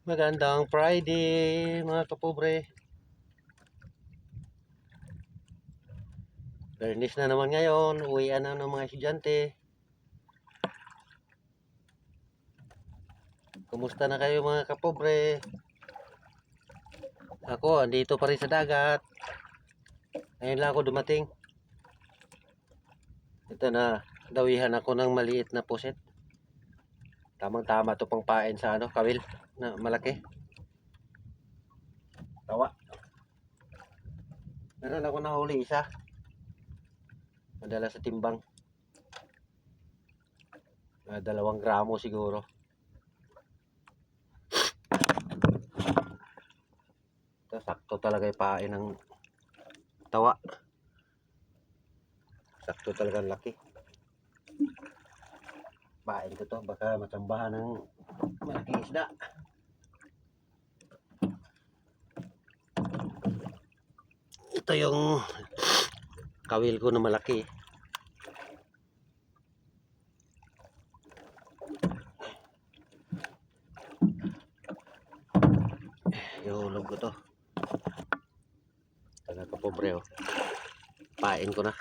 Magandang Friday mga kapobre. Bernis na naman ngayon, uwian na ng mga estudyante. Kumusta na kayo mga kapobre? Ako, andito pa rin sa dagat. Ngayon lang ako dumating. Ito na, dawihan ako ng maliit na puset. Tamang-tama to pang pain sa kawil na malaki. Tawa. Meron ako nahuli isa. Madala sa timbang. 2 gramo siguro. Ito, sakto talaga yung pain ng tawa. Sakto talaga laki. Pain ko to, baka matsambahan ng malaking isda. Ito yung kawil ko na malaki. Ihulog ko to. Taga kapobre oh. Pain ko na.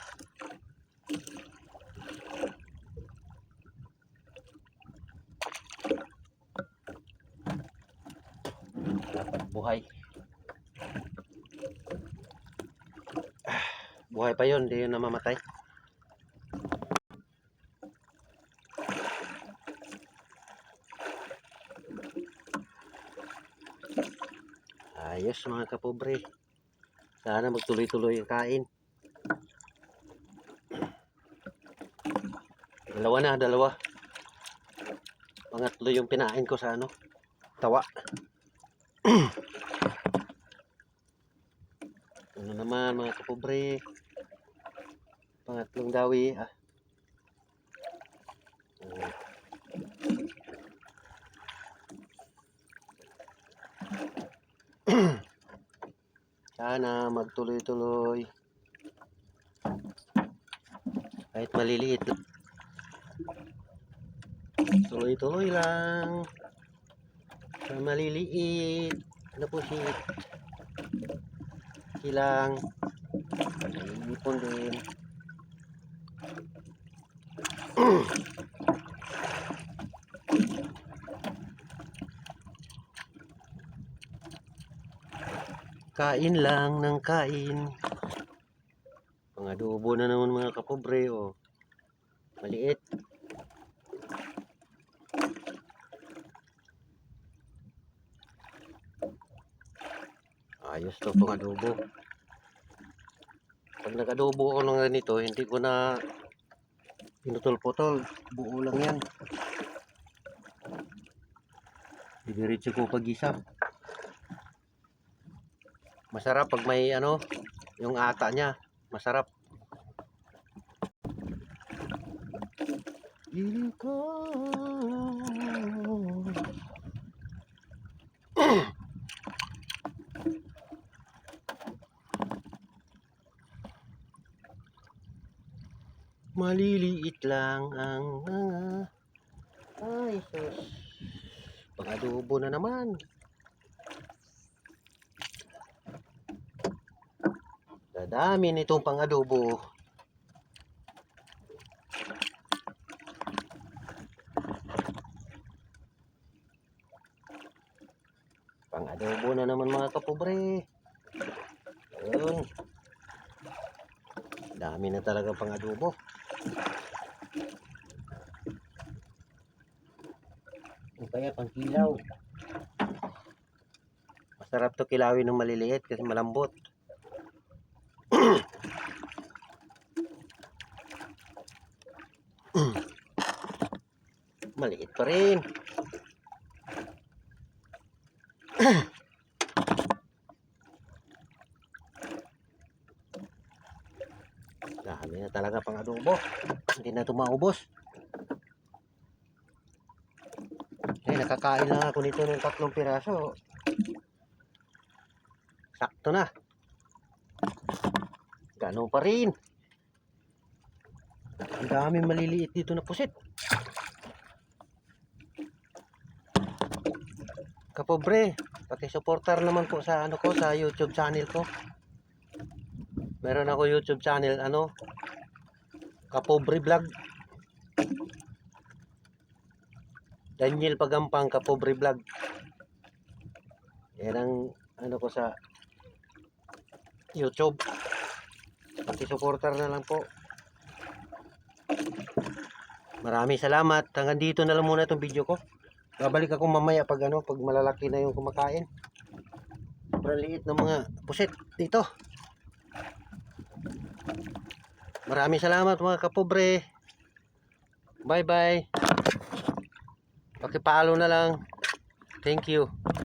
Dapat buhay. Buhay pa yun, hindi yun namamatay. Ayos mga kapobre. Sana magtuloy-tuloy ang kain. Dalawa. Pangatlo yung pinain ko sa tawa. Ano naman mga kapobre. Pangatlong dawi Sana magtuloy-tuloy. Kahit maliliit. Tuloy-tuloy lang. Sa maliliit na pusit. Silang ipon din. Kain lang ng kain. Pangadobo na naman mga kapobre oh. Maliit. Ayos to pangadobo. Pag nag-adobo ako ng ganito, hindi ko na pinutol-putol. Buo lang yan. Didiretso ko pag-isa. Masarap pag may yung ata niya. Masarap. Piling ko maliliit lang ang ay sus. Pang-adobo na naman. Dadami nitong pang-adobo. Pang-adobo na naman mga kapobre. Ayun. Dami na talaga pang-adobo. O kaya pang kilaw. Masarap to kilawin ng maliliit kasi malambot. Maliit pa rin. Dami na talaga pang adobo. Hindi na ito maubos. Nakakain lang ako nito ng 3 piraso. Sakto na. Gano'n pa rin. Ang daming maliliit dito na pusit. kapobre, paki-supportar naman po sa ano ko, sa YouTube channel ko. Meron ako YouTube channel, ano, Kapobre Vlog. Daniel Pagampang Kapobre Vlog. Yan ang ano ko sa YouTube. Paki-supportar na lang po. Maraming salamat. Hanggang dito na lang muna itong video ko. Babalik ako mamaya pag ano, pag malalaki na yung kumakain. Sobrang liit ng mga puset dito. Maraming salamat mga kapobre. Bye bye. Pakipalo na lang. Thank you.